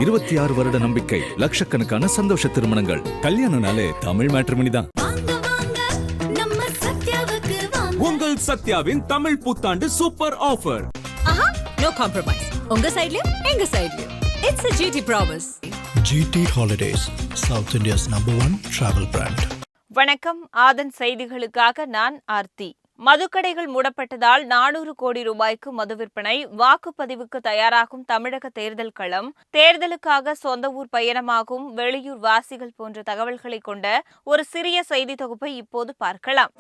26 வருட நம்பிக்கை, லட்சக்கணக்கான சந்தோஷ திருமணங்கள். கல்யாணம்னாலே தமிழ் மேட்ரிமோனி தான். உங்கள் சத்யாவின் தமிழ் புத்தாண்டு சூப்பர் ஆஃபர். No compromise. உங்க சைடுலயும் எங்க சைடுலயும். It's a GT promise. GT Holidays, South India's #1 travel brand. வணக்கம். ஆதன் செய்திகளுக்காக நான் ஆர்த்தி. மதுக்கடைகள் மூடப்பட்டதால் 400 கோடி ரூபாய்க்கு மது விற்பனை. வாக்குப்பதிவுக்கு தயாராகும் தமிழக தேர்தல் களம். தேர்தலுக்காக சொந்த ஊர் பயணமாகும் வெளியூர் வாசிகள் போன்ற தகவல்களை கொண்ட ஒரு சிறிய செய்தி தொகுப்பை இப்போது பார்க்கலாம்.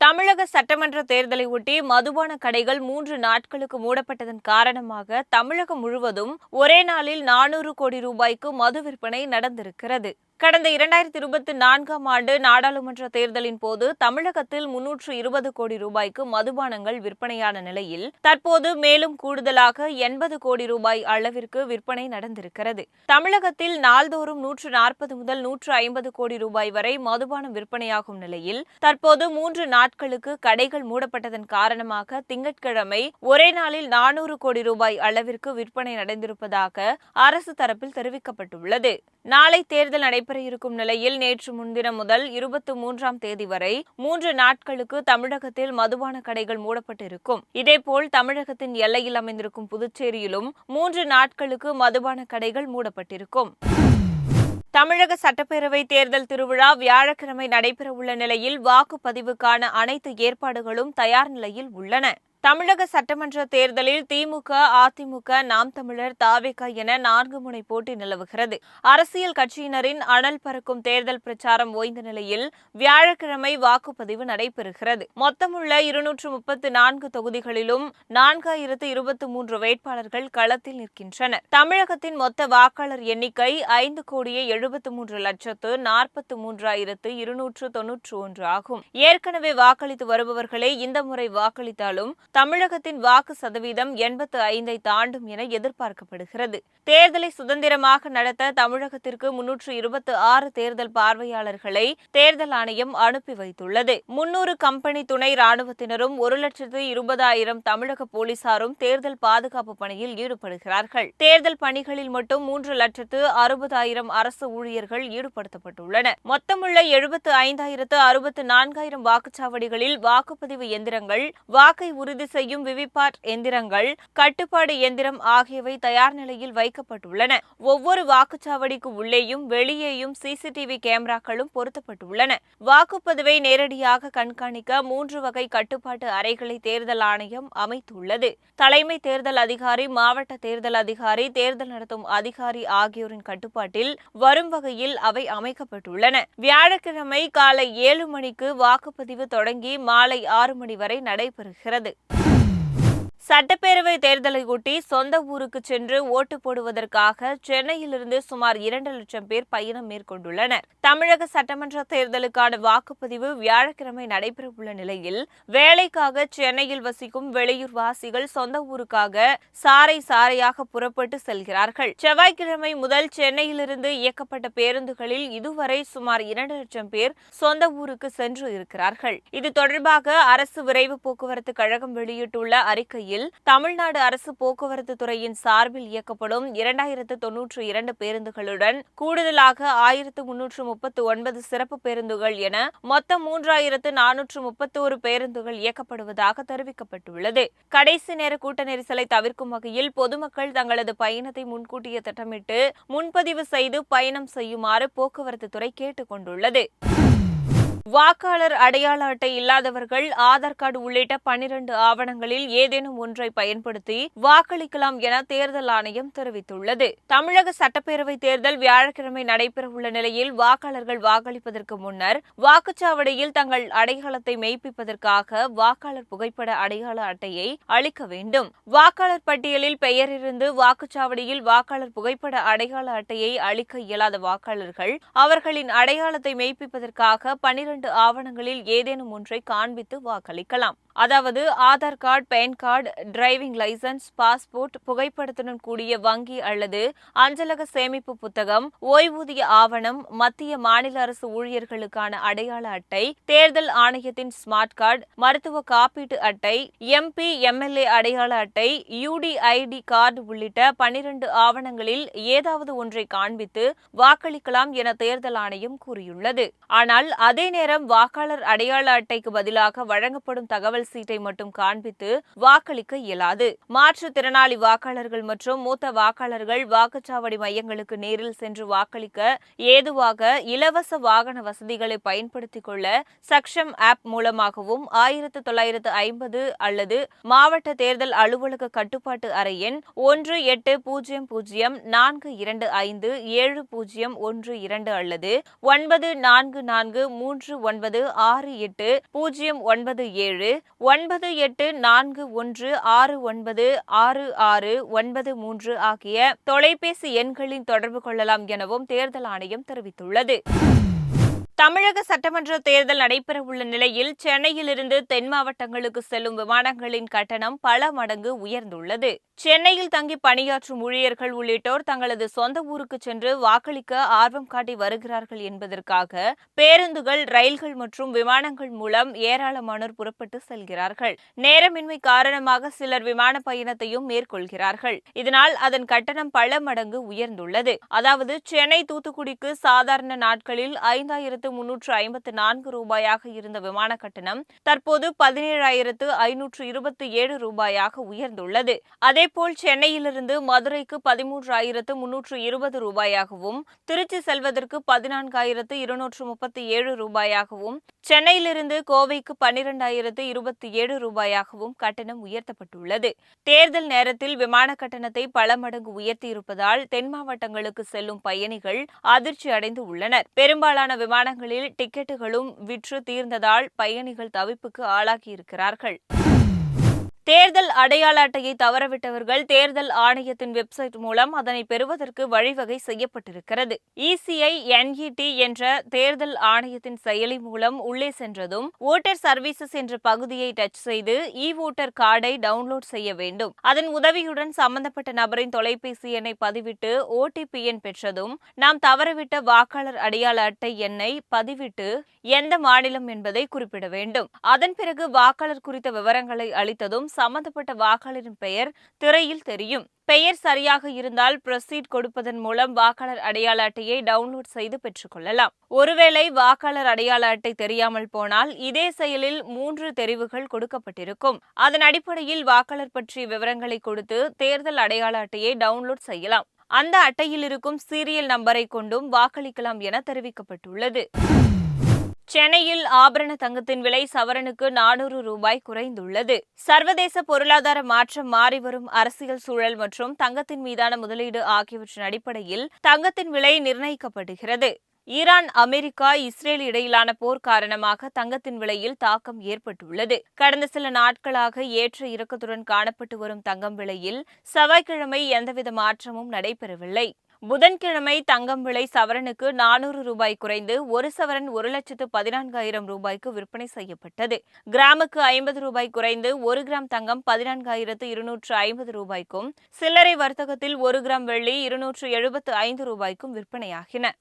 தமிழக சட்டமன்ற தேர்தலை ஒட்டி மதுபான கடைகள் 3 நாட்களுக்கு மூடப்பட்டதன் காரணமாக தமிழகம் முழுவதும் ஒரே நாளில் 400 கோடி ரூபாய்க்கு மது விற்பனை நடந்திருக்கிறது. கடந்த 2024ஆம் ஆண்டு நாடாளுமன்ற தேர்தலின் போது தமிழகத்தில் 320 கோடி ரூபாய்க்கு மதுபானங்கள் விற்பனையான நிலையில் தற்போது மேலும் கூடுதலாக 80 கோடி ரூபாய் அளவிற்கு விற்பனை நடந்திருக்கிறது. தமிழகத்தில் நாள்தோறும் 140 முதல் 150 கோடி ரூபாய் வரை மதுபானம் விற்பனையாகும் நிலையில் தற்போது 3 நாட்களுக்கு கடைகள் மூடப்பட்டதன் காரணமாக திங்கட்கிழமை ஒரே நாளில் 400 கோடி ரூபாய் அளவிற்கு விற்பனை நடந்திருப்பதாக அரசு தரப்பில் தெரிவிக்கப்பட்டுள்ளது. நாளை தேர்தல் நடைபெற இருக்கும் நிலையில் நேற்று முன்தினம் முதல் 23ஆம் தேதி வரை 3 நாட்களுக்கு தமிழகத்தில் மதுபான கடைகள் மூடப்பட்டிருக்கும். இதேபோல் தமிழகத்தின் எல்லையில் அமைந்திருக்கும் புதுச்சேரியிலும் 3 நாட்களுக்கு மதுபான கடைகள் மூடப்பட்டிருக்கும். தமிழக சட்டப்பேரவை தேர்தல் திருவிழா வியாழக்கிழமை நடைபெறவுள்ள நிலையில் வாக்குப்பதிவுக்கான அனைத்து ஏற்பாடுகளும் தயார் நிலையில் உள்ளன. தமிழக சட்டமன்ற தேர்தலில் திமுக, அதிமுக, நாம் தமிழர், தாவேக என 4 முனை போட்டி நிலவுகிறது. அரசியல் கட்சியினரின் அனல் பறக்கும் தேர்தல் பிரச்சாரம் ஓய்ந்த நிலையில் வியாழக்கிழமை வாக்குப்பதிவு நடைபெறுகிறது. மொத்தமுள்ள 234 தொகுதிகளிலும் 4023 வேட்பாளர்கள் களத்தில் நிற்கின்றனர். தமிழகத்தின் மொத்த வாக்காளர் எண்ணிக்கை 5,73,43,291 ஆகும். ஏற்கனவே வாக்களித்து வருபவர்களே இந்த முறை வாக்களித்தாலும் தமிழகத்தின் வாக்கு சதவீதம் 85ஐ தாண்டும் என எதிர்பார்க்கப்படுகிறது. தேர்தலை சுதந்திரமாக நடத்த தமிழகத்திற்கு 326 தேர்தல் பார்வையாளர்களை தேர்தல் ஆணையம் அனுப்பி வைத்துள்ளது. 300 கம்பெனி துணை ராணுவத்தினரும் 1,20,000 தமிழக போலீசாரும் தேர்தல் பாதுகாப்பு பணியில் ஈடுபடுகிறார்கள். தேர்தல் பணிகளில் மட்டும் 3,60,000 அரசு ஊழியர்கள் ஈடுபடுத்தப்பட்டுள்ளனர். மொத்தமுள்ள 75,000 வாக்குச்சாவடிகளில் வாக்குப்பதிவு எந்திரங்கள், வாக்கை உறுதி செய்யும் விவிபாட் எந்திரங்கள், கட்டுப்பாடு எந்திரம் ஆகியவை தயார் நிலையில் வைக்கப்பட்டுள்ளன. ஒவ்வொரு வாக்குச்சாவடிக்கு உள்ளேயும் வெளியேயும் சிசிடிவி கேமராக்களும் பொருத்தப்பட்டுள்ளன. வாக்குப்பதிவை நேரடியாக கண்காணிக்க 3 வகை கட்டுப்பாட்டு அறைகளை தேர்தல் ஆணையம் அமைத்துள்ளது. தலைமை தேர்தல் அதிகாரி, மாவட்ட தேர்தல் அதிகாரி, தேர்தல் நடத்தும் அதிகாரி ஆகியோரின் கட்டுப்பாட்டில் வரும் வகையில் அவை அமைக்கப்பட்டுள்ளன. வியாழக்கிழமை காலை 7 மணிக்கு வாக்குப்பதிவு தொடங்கி மாலை 6 மணி வரை நடைபெறுகிறது. சட்டப்பேரவை தேர்தலை ஒட்டி சொந்த ஊருக்கு சென்று ஓட்டு போடுவதற்காக சென்னையிலிருந்து சுமார் 2 லட்சம் பேர் பயணம் மேற்கொண்டுள்ளனர். தமிழக சட்டமன்ற தேர்தலுக்கான வாக்குப்பதிவு வியாழக்கிழமை நடைபெறவுள்ள நிலையில் வேலைக்காக சென்னையில் வசிக்கும் வெளியூர் வாசிகள் சொந்த ஊருக்காக சாறை சாறையாக புறப்பட்டு செல்கிறார்கள். செவ்வாய்க்கிழமை முதல் சென்னையிலிருந்து இயக்கப்பட்ட பேருந்துகளில் இதுவரை சுமார் 2 லட்சம் பேர் சொந்த ஊருக்கு சென்று இருக்கிறார்கள். இது தொடர்பாக அரசு விரைவு போக்குவரத்து கழகம் வெளியிட்டுள்ள அறிக்கையில் தமிழ்நாடு அரசு போக்குவரத்து துறையின் சார்பில் இயக்கப்படும் 2092 பேருந்துகளுடன் கூடுதலாக 1339 சிறப்பு பேருந்துகள் என மொத்தம் 3431 பேருந்துகள் இயக்கப்படுவதாக தெரிவிக்கப்பட்டுள்ளது. கடைசி நேர கூட்ட நெரிசலை தவிர்க்கும் வகையில் பொதுமக்கள் தங்களது பயணத்தை முன்கூட்டியே திட்டமிட்டு முன்பதிவு செய்து பயணம் செய்யுமாறு போக்குவரத்து துறை கேட்டுக் கொண்டுள்ளது. வாக்காளர் அடையாள அட்டை இல்லாதவர்கள் ஆதார் கார்டு உள்ளிட்ட 12 ஆவணங்களில் ஏதேனும் ஒன்றை பயன்படுத்தி வாக்களிக்கலாம் என தேர்தல் ஆணையம் தெரிவித்துள்ளது. தமிழக சட்டப்பேரவை தேர்தல் வியாழக்கிழமை நடைபெறவுள்ள நிலையில் வாக்காளர்கள் வாக்களிப்பதற்கு முன்னர் வாக்குச்சாவடியில் தங்கள் அடையாளத்தை மெய்ப்பிப்பதற்காக வாக்காளர் புகைப்பட அடையாள அட்டையை அளிக்க வேண்டும். வாக்காளர் பட்டியலில் பெயர் இருந்து வாக்குச்சாவடியில் வாக்காளர் புகைப்பட அடையாள அட்டையை அளிக்க இயலாத வாக்காளர்கள் அவர்களின் அடையாளத்தை மெய்ப்பிப்பதற்காக 12 ஆவணங்களில் ஏதேனும் ஒன்றை காண்பித்து வாக்களிக்கலாம். அதாவது Aadhaar card, PAN card, driving licence, passport, புகைப்படத்துடன் கூடிய வங்கி அல்லது அஞ்சலக சேமிப்பு புத்தகம், ஓய்வூதிய ஆவணம், மத்திய மாநில அரசு ஊழியர்களுக்கான அடையாள அட்டை, தேர்தல் ஆணையத்தின் ஸ்மார்ட் கார்டு, மருத்துவ காப்பீட்டு அட்டை, MP, MLA அடையாள அட்டை, UDID கார்டு உள்ளிட்ட 12 ஆவணங்களில் ஏதாவது ஒன்றை காண்பித்து வாக்களிக்கலாம் என தேர்தல் ஆணையம் கூறியுள்ளது. ஆனால் அதே நேரம் வாக்காளர் அடையாள அட்டைக்கு பதிலாக வழங்கப்படும் தகவல் சீட்டை மட்டும் காண்பித்து வாக்களிக்க இயலாது. மாற்றுத்திறனாளி வாக்காளர்கள் மற்றும் மூத்த வாக்காளர்கள் வாக்குச்சாவடி மையங்களுக்கு நேரில் சென்று வாக்களிக்க ஏதுவாக இலவச வாகன வசதிகளை பயன்படுத்திக் கொள்ள சக்ஷம் ஆப் மூலமாகவும் 1950 அல்லது மாவட்ட தேர்தல் அலுவலக கட்டுப்பாட்டு அறை எண் 1804257012 அல்லது 9443968097 9841696693 ஆகிய தொலைபேசி எண்களில் தொடர்பு கொள்ளலாம் எனவும் தேர்தல் ஆணையம் தெரிவித்துள்ளது. தமிழக சட்டமன்ற தேர்தல் நடைபெறவுள்ள நிலையில் சென்னையிலிருந்து தென் மாவட்டங்களுக்கு செல்லும் விமானங்களின் கட்டணம் பல மடங்கு உயர்ந்துள்ளது. சென்னையில் தங்கி பணியாற்றும் ஊழியர்கள் உள்ளிட்டோர் தங்களது சொந்த ஊருக்கு சென்று வாக்களிக்க ஆர்வம் காட்டி வருகிறார்கள் என்பதற்காக பேருந்துகள், ரயில்கள் மற்றும் விமானங்கள் மூலம் ஏராளமானோர் புறப்பட்டு செல்கிறார்கள். நேரமின்மை காரணமாக சிலர் விமான பயணத்தையும் மேற்கொள்கிறார்கள். இதனால் அதன் கட்டணம் பல மடங்கு உயர்ந்துள்ளது. அதாவது சென்னை தூத்துக்குடிக்கு சாதாரண நாட்களில் 5354 ரூபாயாக இருந்த விமான கட்டணம் தற்போது 17,527 ரூபாயாக உயர்ந்துள்ளது. அதேபோல் சென்னையிலிருந்து மதுரைக்கு 13,320 ரூபாயாகவும், திருச்சி செல்வதற்கு 14,237 ரூபாயாகவும், சென்னையிலிருந்து கோவைக்கு 12,027 ரூபாயாகவும் கட்டணம் உயர்த்தப்பட்டுள்ளது. தேர்தல் நேரத்தில் விமான கட்டணத்தை பல மடங்கு உயர்த்தியிருப்பதால் தென் மாவட்டங்களுக்கு செல்லும் பயணிகள் அதிர்ச்சி அடைந்து உள்ளனர். பெரும்பாலான விமானங்களில் டிக்கெட்டுகளும் விற்று தீர்ந்ததால் பயணிகள் தவிப்புக்கு ஆளாகியிருக்கிறார்கள். தேர்தல் அடையாள அட்டையை தவறவிட்டவர்கள் தேர்தல் ஆணையத்தின் வெப்சைட் மூலம் அதனை பெறுவதற்கு வழிவகை செய்யப்பட்டிருக்கிறது. ECI NET என்ற தேர்தல் ஆணையத்தின் செயலி மூலம் உள்ளே சென்றதும் ஓட்டர் சர்வீசஸ் என்ற பகுதியை டச் செய்து ஓட்டர் கார்டை டவுன்லோட் செய்ய வேண்டும். அதன் உதவியுடன் சம்பந்தப்பட்ட நபரின் தொலைபேசி எண்ணை பதிவிட்டு OTP எண் பெற்றதும் நாம் தவறவிட்ட வாக்காளர் அடையாள அட்டை எண்ணை பதிவிட்டு எந்த மாநிலம் என்பதை குறிப்பிட வேண்டும். அதன் பிறகு வாக்காளர் குறித்த விவரங்களை அளித்ததும் சம்பந்தப்பட்ட வாக்காளரின் பெயர் திரையில் தெரியும். பெயர் சரியாக இருந்தால் ப்ரொசீட் கொடுப்பதன் மூலம் வாக்காளர் அடையாள அட்டையை டவுன்லோட் செய்து பெற்றுக் கொள்ளலாம். ஒருவேளை வாக்காளர் அடையாள அட்டை தெரியாமல் போனால் இதே செயலில் 3 தெரிவுகள் கொடுக்கப்பட்டிருக்கும். அதன் அடிப்படையில் வாக்காளர் பற்றிய விவரங்களை கொடுத்து தேர்தல் அடையாள அட்டையை டவுன்லோட் செய்யலாம். அந்த அட்டையில் இருக்கும் சீரியல் நம்பரை கொண்டும் வாக்களிக்கலாம் என தெரிவிக்கப்பட்டுள்ளது. சென்னையில் ஆபரண தங்கத்தின் விலை சவரனுக்கு 400 ரூபாய் குறைந்துள்ளது. சர்வதேச பொருளாதார மாற்றம், மாறிவரும் அரசியல் சூழல் மற்றும் தங்கத்தின் மீதான முதலீடு ஆகியவற்றின் அடிப்படையில் தங்கத்தின் விலை நிர்ணயிக்கப்படுகிறது. ஈரான், அமெரிக்கா, இஸ்ரேல் இடையிலான போர் காரணமாக தங்கத்தின் விலையில் தாக்கம் ஏற்பட்டுள்ளது. கடந்த சில நாட்களாக ஏற்ற இறக்கத்துடன் காணப்பட்டு வரும் தங்கம் விலையில் செவ்வாய்க்கிழமை எந்தவித மாற்றமும் நடைபெறவில்லை. புதன்கிழமை தங்கம் விலை சவரனுக்கு 400 ரூபாய் குறைந்து ஒரு சவரன் 1,14,000 ரூபாய்க்கு விற்பனை செய்யப்பட்டது. கிராமுக்கு 50 ரூபாய் குறைந்து 1 கிராம் தங்கம் 14,250 ரூபாய்க்கும், சில்லறை வர்த்தகத்தில் 1 கிராம் வெள்ளி 275 ரூபாய்க்கும் விற்பனையாகின.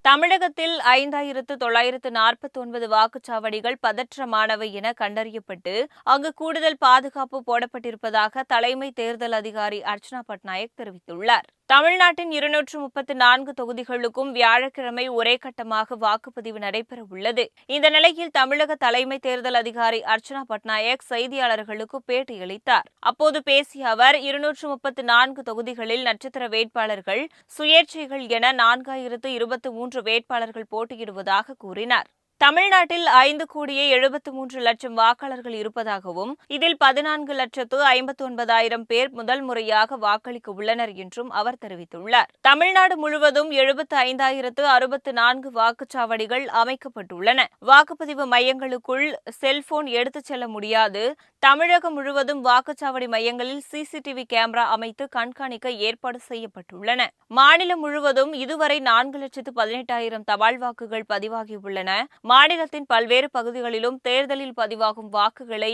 தமிழகத்தில் 5,949 வாக்குச்சாவடிகள் பதற்றமானவை என கண்டறியப்பட்டு அங்கு கூடுதல் பாதுகாப்பு போடப்பட்டிருப்பதாக தலைமை தேர்தல் அதிகாரி அர்ச்சனா பட்நாயக் தெரிவித்துள்ளார். தமிழ்நாட்டின் 234 தொகுதிகளுக்கும் வியாழக்கிழமை ஒரே கட்டமாக வாக்குப்பதிவு நடைபெற உள்ளது. இந்த நிலையில் தமிழக தலைமை தேர்தல் அதிகாரி அர்ச்சனா பட்நாயக் செய்தியாளர்களுக்கு பேட்டியளித்தார். அப்போது பேசிய அவர் 234 தொகுதிகளில் நட்சத்திர வேட்பாளர்கள், சுயேட்சைகள் என 4,023 வேட்பாளர்கள் போட்டியிடுவதாக கூறினார். தமிழ்நாட்டில் 5,73,00,000 வாக்காளர்கள் இருப்பதாகவும் இதில் 14,59,000 பேர் முதல் முறையாக வாக்களிக்க உள்ளனர் என்றும் அவர் தெரிவித்துள்ளார். தமிழ்நாடு முழுவதும் 75,064 வாக்குச்சாவடிகள் அமைக்கப்பட்டுள்ளன. வாக்குப்பதிவு மையங்களுக்குள் செல்போன் எடுத்துச் செல்ல முடியாது. தமிழகம் முழுவதும் வாக்குச்சாவடி மையங்களில் CCTV கேமரா அமைத்து கண்காணிக்க ஏற்பாடு செய்யப்பட்டுள்ளன. மாநிலம் முழுவதும் இதுவரை 4,18,000 தபால் வாக்குகள் பதிவாகியுள்ளன. மாநிலத்தின் பல்வேறு பகுதிகளிலும் தேர்தலில் பதிவாகும் வாக்குகளை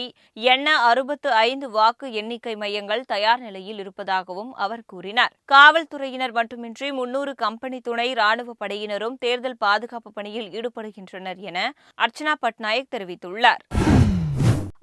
எண்ண 65 வாக்கு எண்ணிக்கை மையங்கள் தயார் நிலையில் இருப்பதாகவும் அவர் கூறினார். காவல்துறையினர் மட்டுமின்றி 300 கம்பெனி துணை ராணுவ படையினரும் தேர்தல் பாதுகாப்பு பணியில் ஈடுபடுகின்றனர் என அர்ச்சனா பட்நாயக் தெரிவித்துள்ளார்.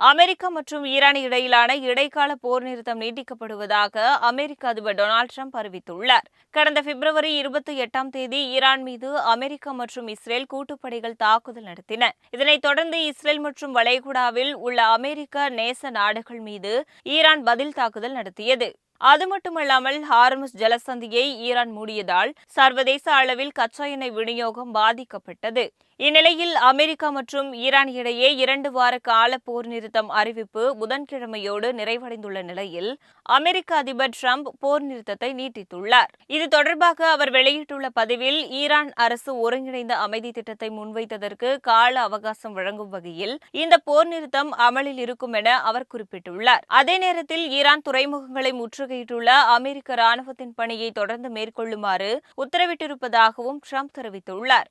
அமெரிக்கா மற்றும் ஈரான் இடையிலான இடைக்கால போர் நிறுத்தம் நீட்டிக்கப்படுவதாக அமெரிக்க அதிபர் டொனால்டு டிரம்ப் அறிவித்துள்ளார். கடந்த பிப்ரவரி 28ஆம் தேதி ஈரான் மீது அமெரிக்கா மற்றும் இஸ்ரேல் கூட்டுப்படைகள் தாக்குதல் நடத்தின. இதனைத் தொடர்ந்து இஸ்ரேல் மற்றும் வளைகுடாவில் உள்ள அமெரிக்க நேச நாடுகள் மீது ஈரான் பதில் தாக்குதல் நடத்தியது. அது மட்டுமல்லாமல் ஹார்முஸ் ஜலசந்தியை ஈரான் மூடியதால் சர்வதேச அளவில் கச்சா எண்ணெய் விநியோகம் பாதிக்கப்பட்டது. இந்நிலையில் அமெரிக்கா மற்றும் ஈரான் இடையே 2 வார கால போர் நிறுத்தம் அறிவிப்பு புதன்கிழமையோடு நிறைவடைந்துள்ள நிலையில் அமெரிக்க அதிபர் டிரம்ப் போர் நிறுத்தத்தை நீட்டித்துள்ளார். இது தொடர்பாக அவர் வெளியிட்டுள்ள பதிவில் ஈரான் அரசு ஒருங்கிணைந்த அமைதி திட்டத்தை முன்வைத்ததற்கு கால அவகாசம் வழங்கும் வகையில் இந்த போர் நிறுத்தம் அமலில் இருக்கும் என அவர் குறிப்பிட்டுள்ளார். அதே நேரத்தில் ஈரான் துறைமுகங்களை முற்றுகையிட்டுள்ள அமெரிக்க ராணுவத்தின் பணியை தொடர்ந்து மேற்கொள்ளுமாறு உத்தரவிட்டிருப்பதாகவும் டிரம்ப் தெரிவித்துள்ளார்.